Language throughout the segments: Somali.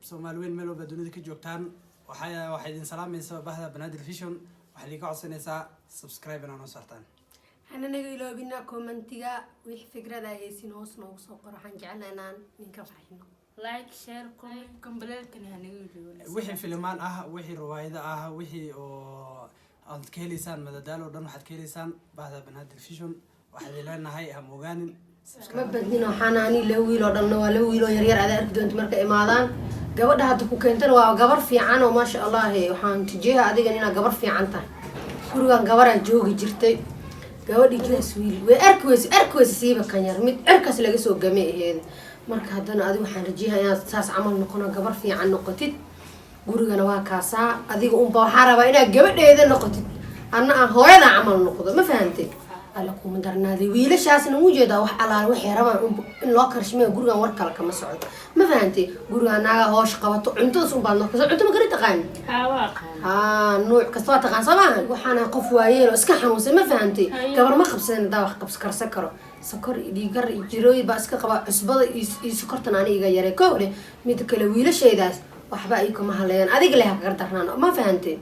Soomaaliyeed meel walba dunida ka joogtaan waxay idin salaamaysaa bahda Banaadir Vision waxaa idin ka codsanaysaa subscribe inaan u saartaan naga iloobina commentiga wix fikrada haysin hoos noogu soo qor waxaan jeclahay inaan ninka farxino like share comment kambalelkan hanaga iloobo wixii filmaan ah wixii riwaayada ah wixii oo aad ka helaysaan madadaalo dhan waxaad ka helaysaan bahda Banaadir Vision waxaad leenahay ha mogaanin ma badnin waxaan ani la wiil oo dhan waa la wiil oo yar yar aad arki doonto marka imaadaan gabadha hadda ku keentana waa gabar fiican oo ma sha Allah waxaan tijiha adiga inaa gabar fiican tahay gurigan gabar ay joogi jirtay gabadhi jiras wiil way arkays siiba kan yar mid arkas laga soo gameeyay marka hadana adiga waxaan rajiyaa inaad saas camal noqono gabar fiican noqotid gurigana waa kaasa adiga unba waxa rabaa inaad gabadheeda noqotid anna hooyada camal noqdo ma fahantay alla kuma darnaadi wiilashaasna u jeedaa wax alaal waxay rabaan in loo karshmeeyo gurigan war kale kama socdo ma fahantay gurigan naaga hoosh qabato cuntada soo baadno kaso cunto ma kari taqaan nuuc kasta waa taqaan sabaan waxaana qof waayeen oo iska xanuunsan ma fahantay gabar ma qabsan daa wax qabs karsan karo sokor dhiigar jirooy ba iska qaba cusbada iyo sokortan aniga yaree koowle mid kale wiilashaydaas waxba ay kuma haleeyaan adiga leh ka gardarnaan ma fahantay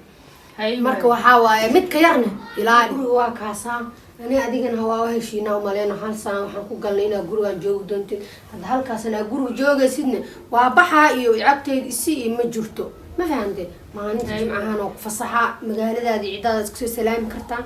marka waxa waaye mid ka yarna ilaali waa kaasa أنا أديكن هوا هالشيء ناو مالين حالسان وحنكون قلنا جروج جوج دونتين هذا هالكاسنا جروج جوج سيدنا وبحا يعبتي السي مجرته ما فهمتي ما عندي معها نوق فصحة مقالة هذه عداد كسر سلام كرتان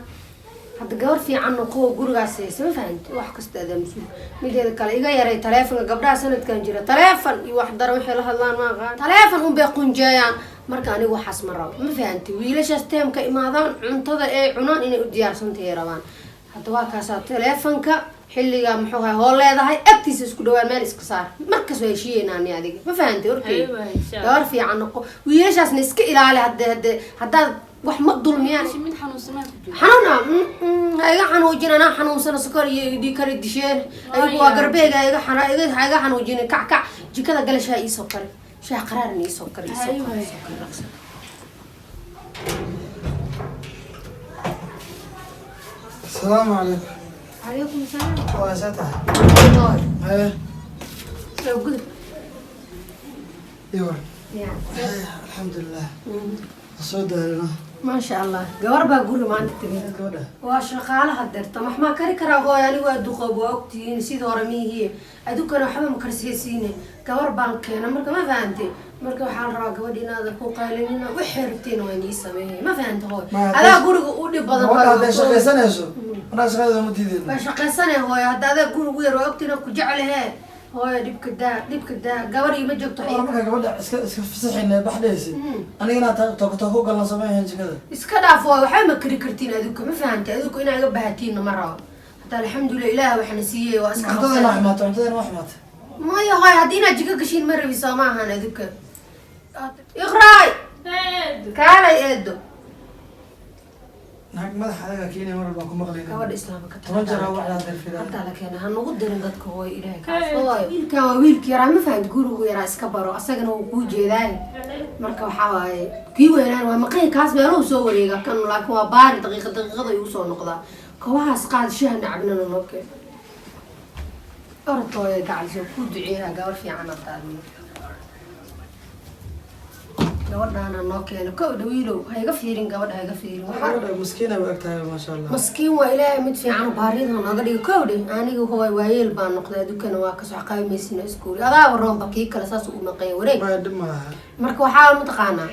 هذا جور في عنه قوة جروج أساس ما فهمت وحكست هذا مسؤول مين هذا كلا إيجا يري تلافن قبلها سنة كان جرا تلافن يواحد ضرب حلها الله ما قال تلافن هم بيكون جايان مركاني وحس مرة ما فهمتي ويلش استهم كإمادان عنتظر إيه عنان إني أديار سنتي روان هذا واقع تلفونك حلقة محوها هول هذا هاي أكتيس اسكو دوار مال اسكو صار مركز ولا شيء ناني هذيك ما فهمتي أوكي دور في عنقه ويش عشان نسك إلى على هذا واحد مقدول مياه شيء من حنون سمعت حنونا هاي حنو جينا أنا حنون سنة سكر يدي كري دشير أيوة قربية هاي حنو جينا كع جي كذا قال شيء سكر شيء قرار إني سكر السلام عليكم عليكم السلام واساتها ايه لو قلت ايوه الحمد لله الصوت لنا ما شاء الله قربا قولوا ما عندك تبي وشغالة هدر طمح ما كاري كرا هو يعني وادوق وقتي نسيت ورمي هي أدوك أنا حبا مكرسيسيني قربا كنا مرك ما فهمتي مرك حال راه قودينا هذا فوق قايلين وحرتين وين يسميه ما فهمت هو هذا قولي بدل هذا شغل سنة شو أنا شغل مديدين شغل سنة هو هذا قول وير وقتنا كجعلها هو ديب كدا قوري ما جبت أنا ما كان قبل فسحين بحديسي أنا هنا تقول قلنا سماهن كذا إسكدا فوا وحنا كريكرتين هذوك ما فهمت هذوك إنا جبهتين مرة حتى الحمد لله وإحنا سيه وأسكت عندنا أحمد ما يا هاي هدينا جيك كشين مرة بيسامعها هذوك إخراي كالا يدو نحن ما حدا كيني مرة بكون مغلين كواد إسلام ترجع واحد هذا الفيلم حتى لك أنا هنقدر ندك هو إلهي كاس هو ويل كيرا ما فهمت جورو ويرا إسكبرو أصلاً هو كوجي ذاي مركب حواي كيو أنا ومقيه كاس بيروح سوري كانوا لكن هو بار دقيقة يوصل نقطة كواس قاعد شهر نعبنا نوكي أرطوي قاعد شوف كودعيها قال في عنا تاني gabadha ana noo keeno ka dhawiilo hayga fiirin gabadha hayga fiirin waxa miskiina waqtahay ma sha Allah miskiin waa ilaahay mid fiican baaridan naga dhigo kowdhe aniga hooy waayeel baan noqday dukana waa ka soo qaymeysina iskuul adaa waroon bakii kala saas u maqay wareeg ma dhima marka waxa ma taqaana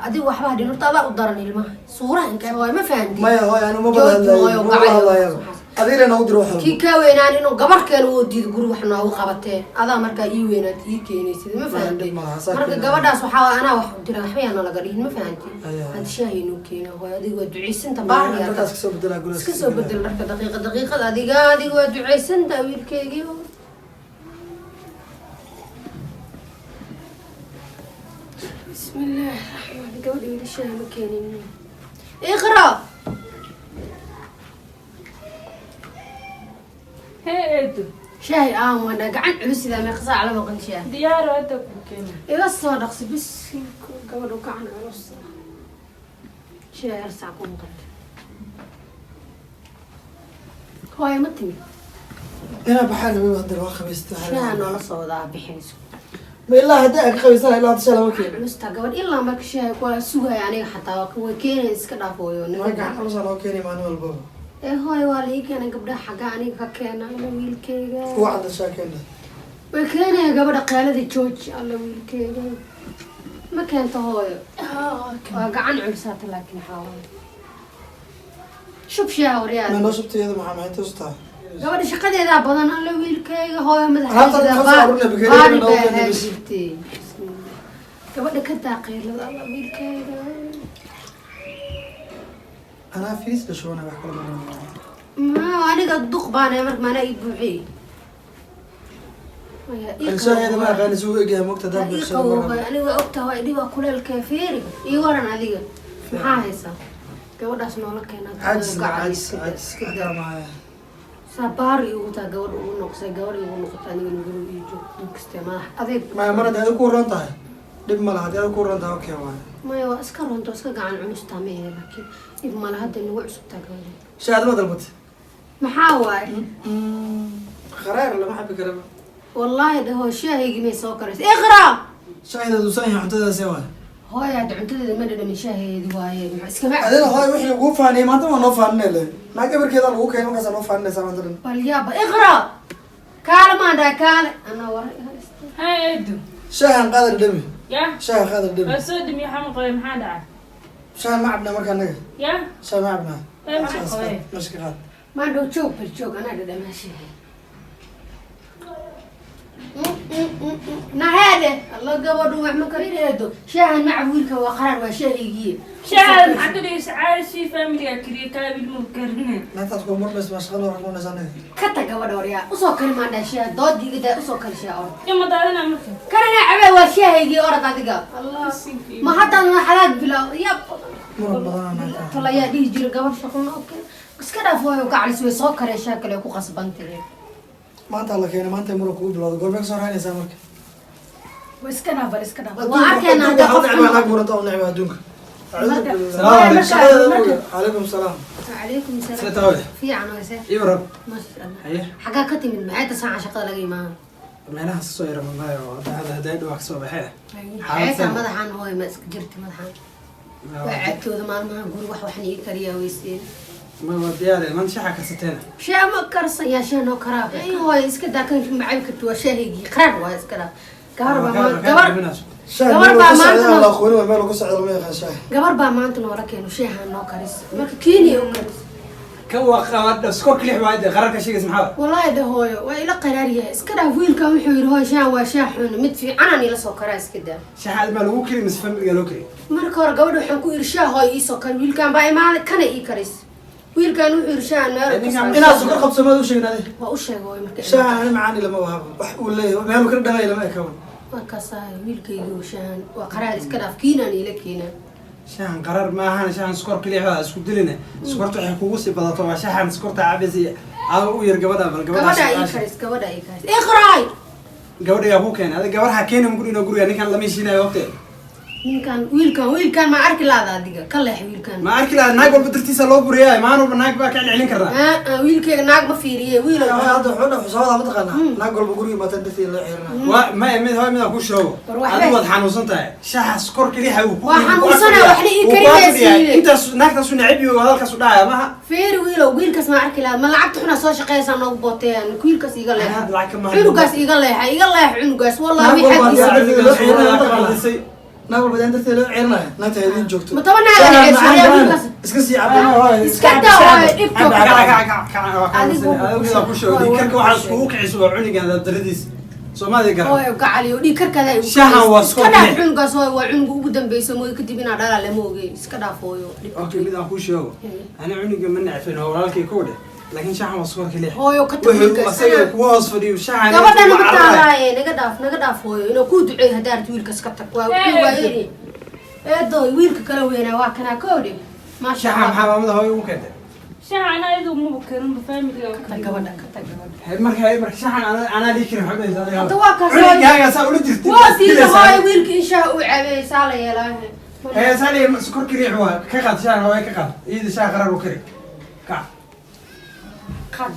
adigu waxba dhinta adaa u daran ilmaha suuraha inka hooy ma fahanti ma hooy anu ma badalay أدينا نودر وحنا. كي كوين أنا إنه قبر كانوا ودي تقولوا إحنا وقبته هذا مركا يوينات يكيني سيد ما فهمتي. مركا قبر ده صحوا أنا واحد ترى حبي أنا لقريه ما فهمتي. هذا شيء إنه كينا هو هذا ودعي سنت باري. كسب بدل أقول. كسب بدل مركا دقيقة هذه ودعي سنت أويل كيجي. بسم الله الرحمن الرحيم. قولي لي شيء مكاني. اقرأ. هيدو شاي وانا قاعد عبس اذا ما يقصى على مقن شاي ديار هذاك كان ايوا الصادق بس قبل وقعنا عروس شاي ارسعكم قد هاي متمي انا بحال ما اقدر واخا بيستحال شاي انا لا صودا بحنس ما إلا هدا أخوي سنة إلا تشاله وكيل culusta gabadh ilaa marka sheehay kuwa sugaya aniga xataa way keenay iska dhaafooyo ما كان حمص أنا وكيل مانويل بابا hooy waa la ii keenay gabdhaha xagga aniga ka keena alla wiilkayga هو عند الشاكين way keenaya gabadha qaalada jooji alla wiilkayga ma keento hooyo waa gacan culsaata laakiin xaaway shub sheeha ما waryaada نشوف تيجي محمد أنت وسطها gabadha shaqadeedaa badan alla wiilkayga hooyo Hadda waxaa soo ururna bikariya baari inuu baa keeno ahaan bis. jirtay gabadha ka daaqeylada alla wiilkayga أنا فيس لشو أنا بحكي ma aniga duq baana marka maana ii buuxiyey الشاي هذا ما كان يسوي إجا مقتدى aniga ogta waa idhiba kuleelka feeri ii waran adiga maxaa haysaa gabadhaas noola عجز keenaa عجز عجز كذا معايا sabaar igu taa gabadha ugu noqsay gabadha igu noqotay aniga nuguru ii joogto inkastee madax adeeg ما مرة هذا كورن طاي دب ملا هذا كورن طاي أوكي واي maya waa iska ronto iska gacan culustaa ma ehe laakiin dhib male hadda nagu cusubtaa gabadha شاي هذا ما ضربت maxaa waaye خرائر ولا ما حب كلام wallaahi dhahoo shaahaygi may soo karaysa iqra شاي هذا دوسان حتى سوا hooy hadda cuntadeeda ma dhadhamin shaahayeedi waaye maxaa iskama هذا هاي وحي لو فاني ما تما نو فاني له ما قبل كذا لو كان ما نو فاني سما ترى balyaaba iqra kaale maan dhahay kaale anaa war هاي ادو شاي قادر دمي يا شاي قادر دمي اسود يا حمق ولا محل دعا شاي ما عبنا مركان نجا يا شاي ما عبنا اي محل قوي مش كذا maan dhow joog bal joog anaa dhadhamaa shaahay naheede alla gabadhu wax ma karineedo shaahan maca wiilka waa qaraar waa shaahaygiye شاهد محل ليس عايشي فاميلي كري كابل مكرنه لا تذكر مر بس ما شغلوا ركونا زنه ka tag gabadha waryaa usoo kali maan dhahay shaah doodigidaa usoo kali shaah orod يا مدارنا مثل kanana cabee waa shaahaygii orod adiga allah ma haddaan xalaag bilaaw yaa مر بدنا talayaa dhihi jira gabadh shaqona okay iska dhaaf waayo gacalis way soo karee shaa kale ku qasbantahay ما أنت الله كينا ما أنت مرة كوب بلاد قربك صار هاي سامرك way iska dhaaf bal iska dhaaf waa arkeenaa hadda هذا نعمة qofka هناك مرة طاو نعمة هدونك marka- عليكم السلام calaykum salaam سلطة fiican oo se إيه رب maasha allah هي xagaa ka timid maxay ta saaca shaqada laga imaana معناها الصويرة من ماي هذا هدايد وعكسه بحيه xeetaa madaxaan hooy ma iska jirti madaxaan waa caadkooda maalmaha guri wax waxna ii kariyaa weyseen ما وديالي ما نشحى كرستين shaa ma karsan yaa shaa noo karaa hooy iska daa kan macabi karti waa shaahaygii qaraar waa iska dhaaf gabar شاي gabar ما baa قصة maanta الله أخوي وما له قصة على ما شاي gabar baa maanta noola keeno sheehaan noo karis marka kenya u karis كوا خوات سكور كليح واحد قررك شيء اسمه حاول wallaahi de hooyo waa ila qaraar yahay iska dhaaf wiilkan wuxuu yidhi hooy shaan waa shaah xun mid fiicanaan ila soo karaa iska daa شحال ما لو كريم مسفن قالوا كريم marka hore gabadha waxaan ku yidhi shaah hooy iisoo kar wiilkan baa imaaday kana ii karis wiilkan wuxuu yidhi shahan meel أنا سكر خبز ما دوش هنا waa u sheegay hooy marka شاي أنا معاني لما وهاب ولا ما له كده لما يكون markaasaa wiilkaygu shahan waa qaraar iska dhaaf kiinaan ila keenaa شحن قرار ما هان شحن سكور كليح هذا سكور دلنا سكور تحكي كوسي بدأت شحن سكور تعبسي أو يرجع بدأ gabadha ii karis gabadha ii karis iqraay gabadha yaa ku keenay adiga gabar ha keenay muguri inoo guriga ninkan lama heshiinayo waqti wiilkan ma arki laada adiga ka leex wiilkan ma arki lahaa naag walba dartiisa loo buriyaa maan walba naag baa ka celcelin karnaa wiilkayga naag ma fiiriye wiil هذا حنا حسابها ما تقنا نقول بقولي ما تندثي إلا عيرنا waa ma mid hooy mid aan ku sheego War waxba- adigu waad xanuunsan tahay shaxa skor kaliya uu ku Waa xanuunsanaa, waxna ii karinaysiin. intaas naagtaas u nacib iyo hadalkaas u dhacaya maha feeri wiilow wiilkaas ma arki laada ma lacagta xunaa soo shaqeysaa noogu booteen wiilkaas iga leexa Had lacag ma cunugaas iga leex cunugaas wallahi Naag walba xaggiisa نقول بدنا ندثي إلا عيرنا نتا هذين جوكتو ma toban naag la xeeshay wiilkaas اسكسي عبنا iska daa hooyo dhibto adigu ku sheego dikarka waxaa iskugu kiciso waa cuniga daradiis Soomaaliya gaar hooyo gacaliyo dhiig karkaada ay Shahan waa iska iska dhaaf leh. cunugaas hooyo waa cunuga ugu dambeysa mooy kadib inaa dhalaa lama ogeyn iska dhaaf hooyo okay mid aan ku sheego ana cuniga ma nacfin oo walaalkay ku dheh laakiin shaxan waa skor kaliya hooyo ka wuxuu asaga ku hoos fadhiyo shaxan gabadhana ma taadaaye naga dhaaf hooyo inuu ku duceey hadaart wiilkaas ka tag waa waayeri eedoy wiilka kala weynaa waa kanaa koodhi maasha shaxan allah maxaa maamada hooyo u keentay شاهد انا ايضا مو بكرن بفاميلي ka tag gabadha ka tag gabadha marka shaxan ana liikin xubay hadda waa kaas cunigaaga saa ula jirtay waa diida hooyo wiilka inshaa uu cabeey saa la yeelaahe sali skor kaliya waa ka qaad shaxan waa ka qaad iida shaxan qarar u kari ka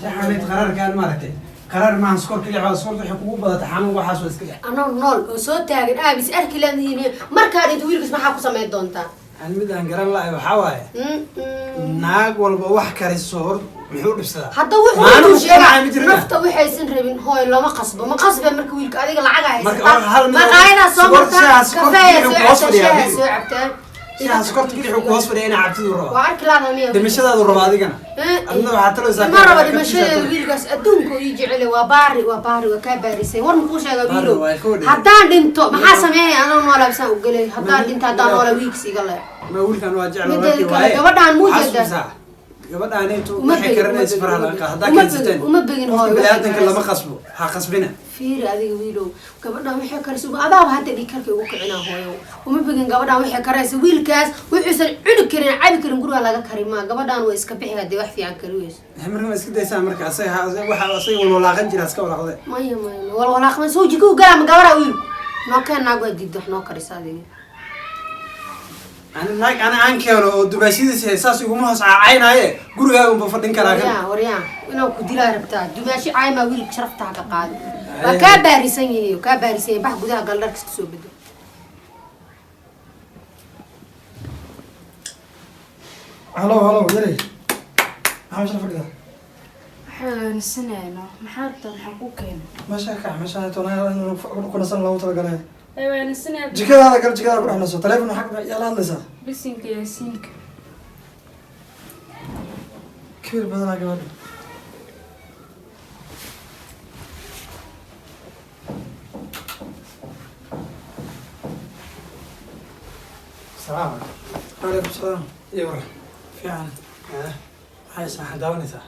shaxan qarar kan maartay قرار ما سكر كلي على صورته حكومة بدأ تحمل وحاس واسكت أنا نول وصوت تاجر بس أركي لأني مركز أنت ويل بس ما حكوا سمعت دونتا أنا مدة قرار لا وحواي ناق ولا بوح كاري الصور محور بسلا حتى وحنا شيء نفط وحيسن ربين هاي لا ما قصبه مركز ويلك هذيك العجة ما قاينا صبرت كفاية سوعبتها شاها سكرت كلي حكوا وصفر أنا عبتي الروا وعارك لا نمية دمشة هذا الروا هذيك أنا حتى لو زاك مرة دمشة ويل قص أدونكو يجي عليه وباري وكباري سين ورم كوش هذا ويلو حتى دنتو ما حاسم أنا ولا بس أقولي حتى دنت هذا ولا ويكس يقول ما أقول كان واجع له قبل مو جدا قبل أنا تو ما حكرنا يسفر على هذا كان ستين وما بين هاي بلادنا كلها ما قصبوا حقصبنا فير هذه ويلو قبلنا وحي كرسو أبا هذا اللي كرك وقعنا هاي وما بين قبلنا وحي كرسو ويل كاس ويحسن عنو كرين عيب كرين قروا على كريمة قبلنا ويسكبح هذا وحفي عن كرويس همر ما اسكت يسام مرك عصي وح عصي ولا غنجر اسكت ولا غدا ما ولا خمس وجهك وقام قبلنا ويل ما كان ناقد جد إحنا كريس هذه أنا عنكر دباشيد ساسي ومهص عين هاي قروا يوم بفردين كراكن وريان أنا كديلا ربطة دباشي عين ما ويل شرفتها كقاد وكباري سيء بح جودها قال لك تسوي بده هلا ودري عامل شنو فرقة نسنا أنا محارتة محقوقين ماشي تونا كنا سنة لو ترى قلنا أيوة نسنا جكذا هذا قال جكذا بروح نسوا تلفون حق يلا هندسة بسينك يا سينك كبير بدنا قبل السلام عليكم السلام يورا في عنا هاي سمح داونيسا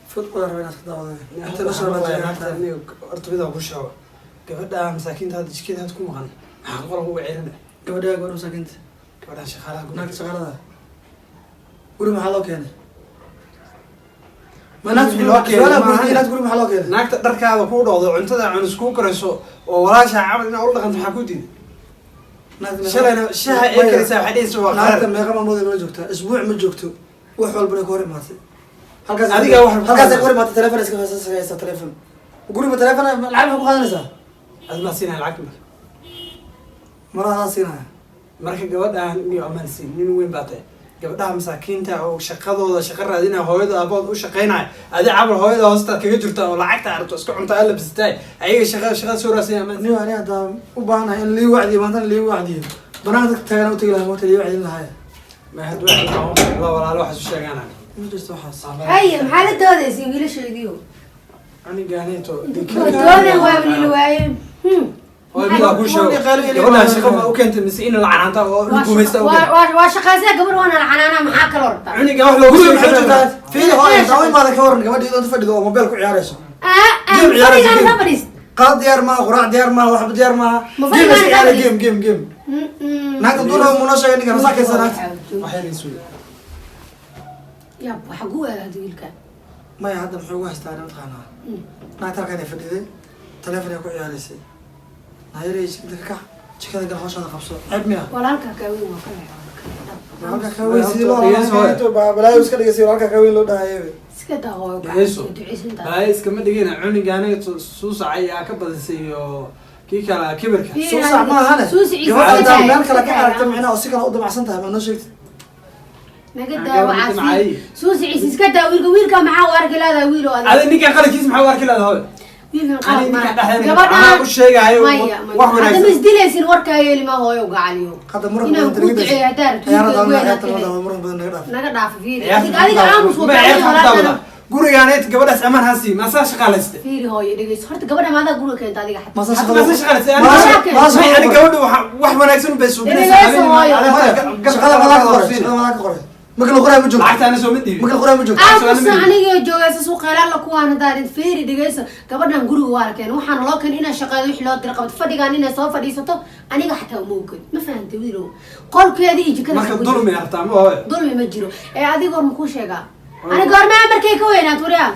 فوتبول ربنا تداوي أنت نشر ما أرتبط أبو شاو قبل مساكين هذا كذا تكون مغنى حقول هو عيرنا قبل مساكنت قبل شغالة ناك شغالة قولوا محلو كيني ما ناس تقولوا محلو كيني naagta dharkaada ku dhawdo cuntada aan isku karayso oo walaasha camal ina u dhaqanto waxa ku diiday shalayna shaha ay karaysa waxa dhayso waa naagta meeqa maalmood ma joogtaa isbuuc ma joogto wax walba ay ku hor imaatay halkaas adiga wax halkaas ay ku hor imaatay telefoon iska faasaysa telefoon guriga telefoon lacag ku qaadanaysaa adma siinay lacag maraha siinaya marka gabadhaan iyo amansi nin weyn baatay gabadhaha masaakiinta oo shaqadooda shaqo raadina hooyada aabood u shaqeynay adi cabal hooyada hoosta kaga jirta oo lacagta arto iska cunta alla bisatay ayaga shaqada soo raasay ama nin ani hada u baahanahay in lii wacdiyo maanta lii wacdiyo banaanka tagana u tagi lahaa moota lii wacdin lahaa ma had wax la walaalo waxa soo sheeganaa ma jirto waxaas هيا محل الدودة سيميلة شديو ani gaanito الدودة وابن الوايم oo mid ku sheego gabadha shaqada u keentay mise in la canaanta oo lagu meeysta واشقاسة قبل وانا العنانة محاك الورطة cuniga wax loogu guriga maxay sheegay joogtaa fiili hooyo daawo maada ka waran gabadhii doonta fadhido oo mobil ku ciyaarayso qaad diyaar ma quraac diyaar ma waxba diyaar ma game naagta duur muna sheegay ninka rasaakaysa naagta waxay rasuul يا حقوة هذا الكلام maya hadda muxuu ugu haystaa mataqaanaa naagta halkan ay fadhiday telefoon ay ku ciyaaraysay nayarey jikada gal hooshada qabso ceeb miya ولا لك كاوي وكذا halka ka weyn sidii loo balaayo iska dhigay sidii halka ka weyn loo dhahayo سكتا هو dhageyso baay iskama dhigina cuniga aniga suusac ayaa ka badisay iyo kii kala kibirka suusac ma ahane gabadha meel kale ka aragta micnaha oo si kale u damacsan tahay ma noo sheegtay نقدر وعاسي سوسي عيسى سكتا ويلكا معاه وارك لا هذا ويلو هذا نيكا قالكيس maxaa warki lahayd ويلكا ani قال ninka ما dhaxay u sheegayo wax هذا wanaagsan مسدليسين وركا يلي ما هو يوقع عليه hadda muran إنه badan كنت tagay عيادار muran badan naga dhaaf naga dhaaf fiiri adiga aamus wada gurigaaneed gabadhaas amaan hasi ma saa shaqaalayste fiiri hooyo dhageyso horta gabadha maada guriga keenta adiga xataa ma ma saa shaqada shaqaalayste ani gabadhu wax wanaagsan bay soo shaqada malaaka qoray makala qoray ma joogto lacagtaana soo mid dhiibi makala qoray ma joogto aamus aniga joogaysa suuq qeylaa la kuwaan hadaan fiiri dhageyso gabadhan guriga waa keen waxaan loo keen inay shaqada wix loo dir qabto fadhigaan inay soo fadhiisato aniga xataa uma ogin ma fahantay wiilow qolkeedii iyo jikada marka dulmi hartaa ma hooyo dulmi ma jiro ee adiga hor ma ku sheegaa aniga hor ma markay ka weynaat wariyaan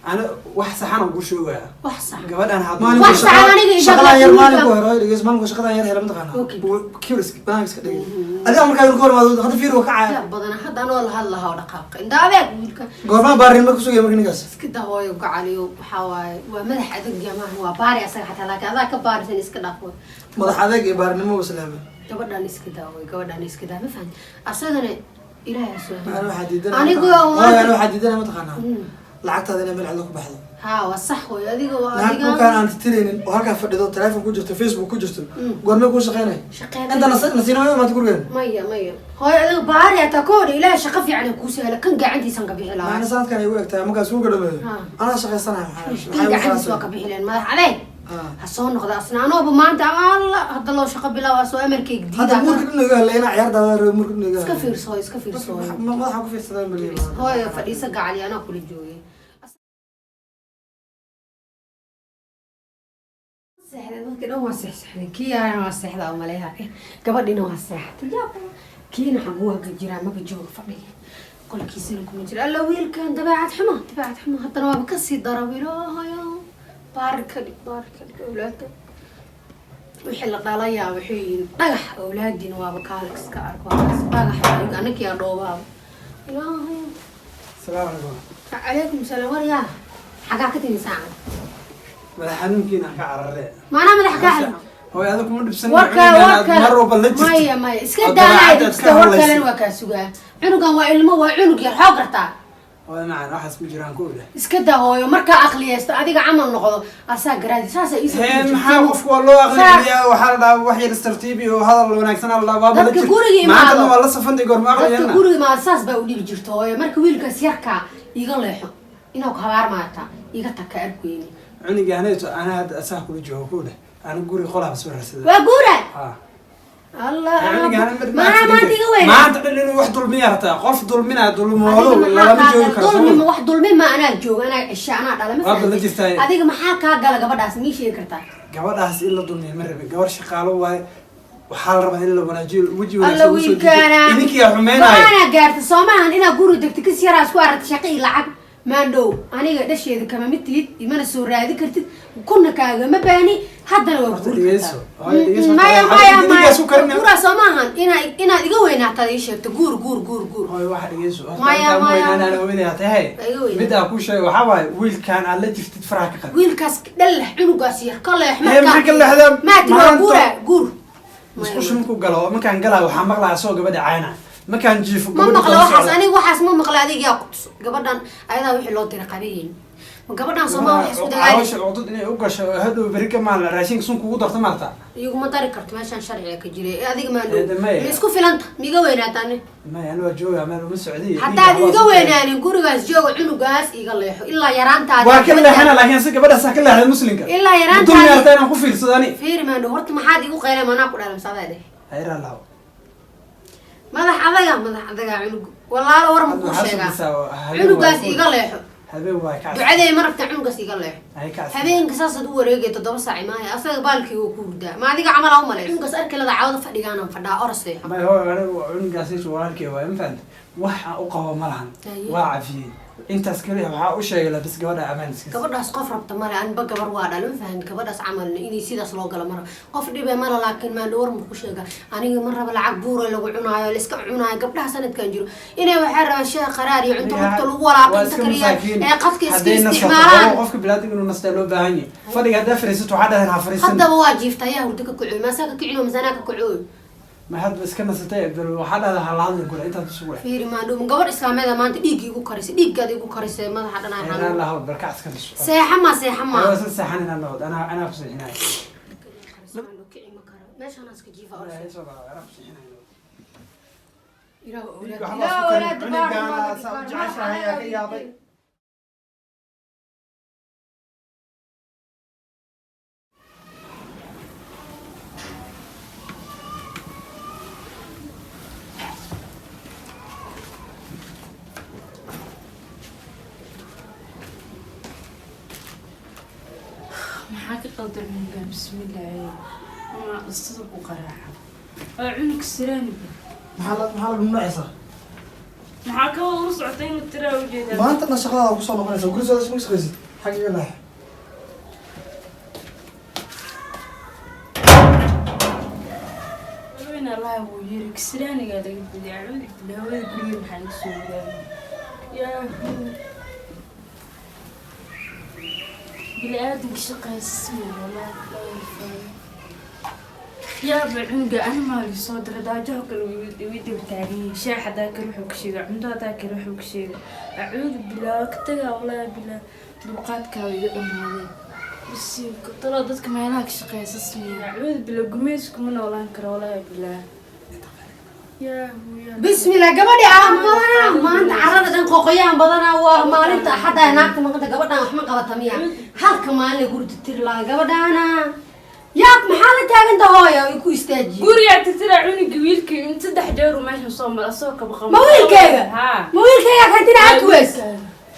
أنا واحد سحنا وقول شو ويا wax sax قبل أنا هذا مالك wax sax aniga iyo shaqada yar wiilka. maalinku hore dhigis maalinku shaqada yar hela mataqaana Okay. kibrisk banaanka iska dhigay adiga markaa uu goor maado hada fiiro ka caay yaa badan hadda anoo la hadlaha oo dhaqaaqa inta adeeg wiilka goorma baarinimo ku sugay markaa ninkaas iska dahooyo gacaliyo waxaa waaye waa madax adag yamaha waa baari asaga xataa laakiin adaa ka baarisan iska dhaafo madax adeeg iyo baarinimo waslaamay gabadhan iska daawoy gabadhan iska daa ma fahanti asagana ilaahay soo ana waxa diidan anigu ana waxa diidan mataqaana lacagtaada inay meel cad ku baxdo ها وصح ويا ديك lacag kan aan tirinin oo halka fadhido telefoon ku jirto facebook ku jirto goorma ku shaqeynay شقينا inta nasiino ma taqulgeen مية مية هاي adiga baari ata koori ilaahay shaqo fiican ku sahla kan gacantiisan ka bixi lahaa ana sanadkan ay u egtahay markaas uu gadhamay ana shaqeysanahay kan gacantiisa waa ka bixi lahayn madax adeeg ha soo noqda asna anooba maanta alla hadda loo shaqo bilaabo soo amarkayga diida hada murka inaga leena ciyaardaada reer murka inaga iska fiirso iska fiirso madaxa ku fiirsadaan baliyo hooy fadhiisa gacali ana kula joogay dadka dhan waa seexseexday kii yaana waa seexda oo maleeha gabadhina waa seexatay kiina xaguwa ka jiraa maba jooga fadhiya qolkiisana kuma jira alla wiilkan dabeecad xumo haddana waaba kasii dara wiilaahayo baarka dhig awlaada wixii la dhalayaa waxay yihiin dhagax awlaadiina waaba kaala iska arko dhagax anakiyaa dhoobaaba ilaahayo السلام عليكم calaykum salaam waryaa xagaa ka timi saacan مدحنكين كعررة maanaa madax ka xay هو هذا كم دبسنا warka مرة بلجت maya maya iska daanay iska warkalan waa kaa sugaa cunugan waa ilmo waa cunug yar xoog gartaa هو معنا واحد اسمه جيران كوله iska daa hooyo markaa aqliyaysto adiga camal noqdo asaa garaadi saasa هي محاوف والله أغلى وحال وحي الاسترتيبي وهذا اللي وناكسنا الله بابا dadka guriga ما imaado عندنا والله صفندي قرم أغلى dadka ينا guriga imaado saas baa u dhibi jirto hooyo marka wiilkaas yarkaa iga leexo inuu ka habaar maata iga tag ka arkeyni عني جهنيت أنا هذا أساه كل جوا كوله أنا قولي خلها بس برسل waa guura يعني allah جهنم maanaa maanta iga weyn ما أنت إنه واحد ظلمي هرتا قف ظلمنا ظلم والله لا ما جوي dulmi كرسول wax dulmi ma anaa jooga anaa cisha anaa dhala ma Hadda la fahanti jirtaa. adiga maxaa kaa gala gabadhaas mii sheegi kartaa gabadhaas in la dulmiyo ma rabin gabar shaqaalo waaye waxaa la rabaa in la wanaajiyo weji alla wanaagsan usoo wiilkaana jiito idinkiyaa xumeynaayo go-aanaa gaarta soo maahan inaad guri degto kas yaraa isku aragta shaqo iyo lacag maandhow aniga dhasheeda kama mid tihid imana soo raadi kartid kuna kaagama baani haddana waa Horta guri dhegeyso. kartaa. Hooyo, dhegeyso. maya Hadda maya idinkaas u karinaya. guraa soo maahan inaad iga weynaataad ii sheegto guur hooy waxa dhegeyso Maya, horta maya. intaan hooyada tahay Waa iga weynaa. mid aan ku sheego waxa waaye wiilkaan aad la jirtid faraha ka qad wiilkaas dhalex cunugaas yar ka leex maxaa ka leexdaa? maati waa Maanta- guura guur musqusha markuu galo markaan galaa waxaa maqlaa asoo gabadha caayna markaan jiifo ma gabadha maqla kala waxaas socda. aniga waxaas ma maqla adiga yaa qutus gabadhan ayadaa wixii loo diray qabiyin ma gabadhan sooma wax isku dagaali caloosha cudud inay u gasho hadhow beri ka maal raashinka sun kugu darto maarta iguma dari karto meeshaan sharciga ka jiray adiga maa Ee, dhow maya. ma isku filanta ma iga weynaataane ma ana waa jooga meel uma socdiy haddaad iga weynaanin gurigaas jooga cunugaas iga leexo ilaa yaraantaada waa ka leexana laakiin si gabadhaas ka leexday muslimka ilaa yaraantaada- dulmi arta inaan ku fiirsado ani fiiri maa dhow horta maxaad igu qeylay manaa ku dhalamsadaa dheh hayra law madax adaga cunug walaalo war ma kuu sheegaa cunugaas iga leexo habeen waa ka ducadee ma rabta cunugaas iga leexo ay ka habeenka saasaad u wareegay 7 saac maaha asaga baalkii wuu ku hurdaa ma adiga camal aa u malay cunugaas arkilada caawada fadhigaanaan fadhaa oraseexo ma hoo anigu cunugaas isoo walaalkay waa in faanta wax aan u qabo ma lahan Aye. waa cafiyey intaas kaliya waxaa u sheegay labis gabadha amaan iska gabadhaas qof rabta male anba gabar waa dhalan fahan gabadhaas camalna inay sidaas loo galo mara qof dhibe mala laakiin maan dhawar ma ku sheega aniga ma raba lacag buura lagu cunaayo la iska cunaayo gabdhaha sanadkan jiro inay waxay rabaan shay qaraar iyo cunto lugta lagu walaaqo inta kaliya ee qadka iska isticmaalaan qofka bilaad inuu nastaa loo baahan yahay fadhiga haddaa fariisato waxaa dhahan ha fariisan haddaba waa jiifta ayaa hurdo ka kacooy maasaa ka kicino masanaa ka kacooy ma hadba iska nasatay bal waxaa dhahda ha la hadlin kula intaad isugu leh fiiri maan dhow gabadh islaameeda maanta dhiigga igu karisay dhiiggaada igu karisay madaxa dhanaa hayra xanuun lahaw barkac iska dhiso seexa ma waa san saxan inaan noqdo anaa ku saxinayo meeshaan iska jiifa ilaahay soo baa anaa ku saxinayo ilaah waxaa la isku karin cunigaana saa u jeceshahay ayaa ka yaabay maxaa ka qaldan minga bismillaahi ama qisada ku qaraaca waa cunug siraaniga maxaa lagu nacaysaa maxaa ka urus socotay inuu tiraa u jeedaa. maantana shaqadaada kusoo noqonaysa guri soo isma shaqaysid xagiga leh Wayna Allah wuu yiri kisraaniga laga biday cud ilaahay guriga maxaa la soo gaaray. Yaa bilaadan shaqaysiin walaal. يا بعمق أنا ما لي صدر داجه كل ويدي بتاعي شاي حدا كل حوك شيء عنده دا كل حوك شيء أعوذ بالله كتير والله بالله دوقات كاوي هذا بس ترى ضدك ما هناك شقي اسمي أعوذ بالله قميصكم من ولا انكر ولا بالله يا بسم الله قبل يا بدنا ما انت عرضت ان قوقيان بدنا وما انت حدا هناك ما قد قبلنا وحما قبطميا هل كمان اللي قلت تير لا قبلنا ياك محل تاغنت هويا ويكو استاجي قرية تترى عوني قويلك انت دحجور وماشي صوم الاسوق بخمر مويلكيغا ها مويلكيغا كنتنا عكوس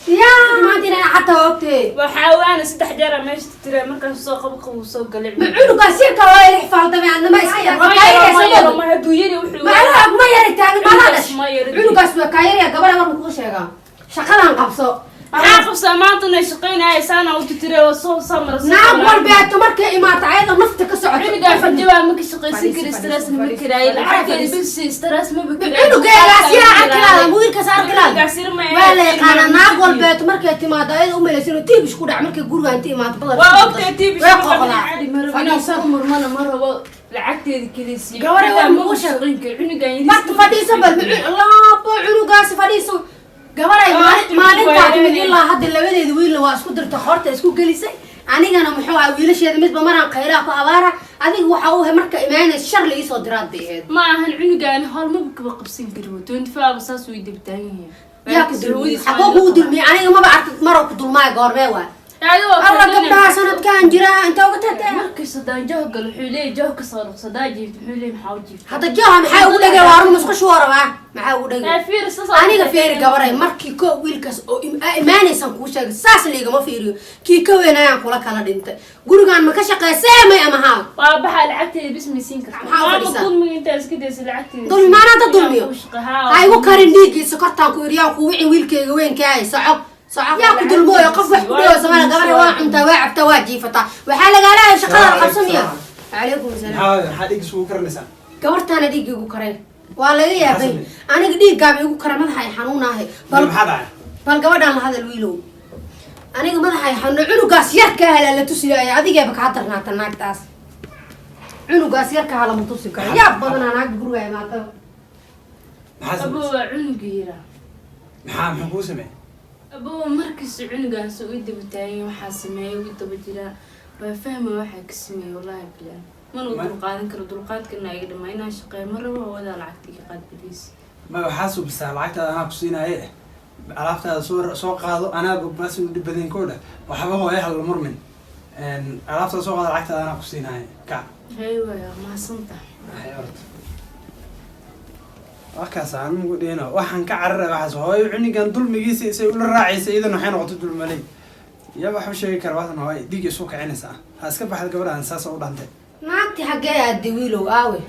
يا ما انتنا حتى وقتي وحاول انا 6 جرى ماشي تترى مركز سوق بخو سوق قلع معلو قاسير كواي حفاظ طبعا عندنا ما يسكر ما هدويري وحلو ما لا ما يري تاغن ما لاش معلو قاس كايري قبل ما نكون شيغا شقلان قبسو حاقب سامانتنا شقينا سنه وتترى وصو سمر نعم والبيت مركي ما عيدا نفتك سعود عندي فجوا مك شقيسين كر ستريس مكراي العادي بس ستريس ما بكراي عندو قاسير عكلا مو كسار كلا ولا قانا نعم والبيت مركي ما عيدا لسينو تيب شكو دع مركي غورغا انت ما تبدل وقت تيب عادي مره انا صمر مره لعقتي كليسي قوري مو شقين كعنقا يدي بس فديسو الله بو عنقاس فديسو gabaray maalinta timid ilaa hadda labadeedu wiil waa isku dirta horta isku gelisay anigana muxuu ah wiilasheeda midba maraan qayraa ku abaara adiga waxa uu hay marka imaanay shar la isoo diraad beehed ma ahan cunugaan hal ma qabsan karo 25 saas way dibtaan yihiin yaa ku dulmay xaqo ku dulmay aniga ma baartid maro ku dulmay goormee waa الله قبلها سنة كان جرا أنت وقتها مركز صدان جوه قال حولي جوه كسر صدان جيب حولي محاول جيب هذا جوه محاول لقى وارم مسخش ورا معه محاول لقى فير صص أنا كفير قبري مركي كو ويلكس إيماني سنكوش ساس اللي ما فيريو كي كوينا يأكل كلا دينت قولوا كان مكشة قاسم يا مها وابها العتي باسم سينك ما ظلم من أنت اسكت العتي ظلم ما أنا ظلمي هاي وكارن ديجي سكرتان كوريا وكوعي ويلكي وين كاي صعب يا كنت المويه قف وحده زمان قبل واحد واعب تواجي فتا وحال قالها شقه 500 عليكم السلام هذا حديق سو كرنسان قبرت انا ديق ugu kareen waa laga yaabay aniga dhiigaabi ugu karay madaxay xanuunahay bal gabadhan la hadal wiilow aniga madaxay xanuun cunugaas yarka hala la tusiyo adigeeba ka darnaata naagtaas cunugaas yarka hala ma tusi karo yaa badan naag guriga imaata ابو عنقيرا maxaa ku samee أبوه مركز عنقان سوي دبتاعي وحاسمي ودبتيرا وفهم واحد كسمي والله بلا ما نقدر قادن كرو دلقات كنا يقدر ما يناش قي مرة وهذا العكتي قاد بديس ما حاسب بس العكت أنا كسينا إيه عرفت صور سوق هذا أنا بس بدين كودا وحبه إيه المرمن عرفت سوق هذا العكت أنا كسينا إيه كعب أيوة يا ما صنطة حيرت وكاس عن مقولينا وحن كعرّ وحس هاي عني كان دول مجلس يقول الراعي سيدا نحن وقت دول ملي يا بحب شيء كرواتنا هاي ديجي سوق عنسة هاسكب حد قبل عن ساس أول عنده naagti xagee aad wiilow aawe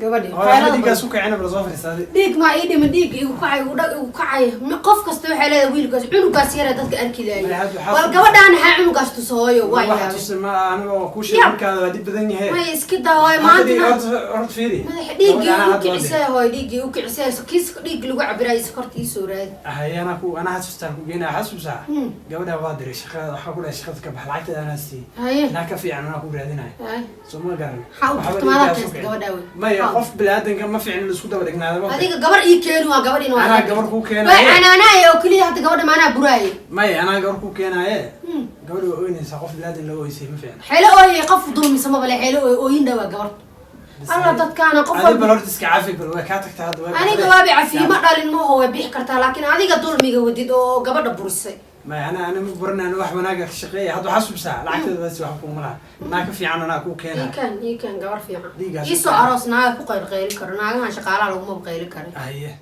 gabadhii هاي ديجي سوق عنب بالظافر سادي dhiig ma ii dhiman dhiig igu kacay qof kasta waxay leedahay wiilkaas cunugaas yara dadka arki leeyahay wal gabadhaan waxay cunugaas tusooyo waa واحد تسمع أنا وكوش كذا بدي بدني هاي ما iska daway maanta أرد فيري dhiigii u kicisay hooy dhiigii u kicisay kiis dhiig lagu cabiray sokorta ii soo raad هاي أنا حاسس جينا حاسس ساعة جودة وادري شخص حقول شخص كبح العكت أنا سي أنا كفي عن أنا أقول هذينا ثم قال حاول ما تقصد جودة ما يقف بلادن كم ما في عندنا سكوت ودقنا هذا هذيك قبر إيكين وقبر إنه أنا قبر كوكين أنا وكلي حتى قبر ما أنا براي ما أنا قبر كوكين إيه قبر وين سقف بلاد اللي هو يسير ما في حلو هي قف ظلم يسمى بلا حلو وين دوا قبر الله تتكان قف هذا بلورت سكعافك بالوكاتك تهاد أنا جوابي عفي ما قال ما هو بيحكرتها لكن هذيك ظلمي جودي دو قبر برسي ما أنا مبرنا أنا واحد مناقة الشقية هذا حسب ساعة لعكت بس وحكم ملا ما كفي عنا أنا كوك هنا كان قبر في عنا يسوع عروس ناقة بقير غير كرنا ناقة شقالة لو ما بقير كرنا أيه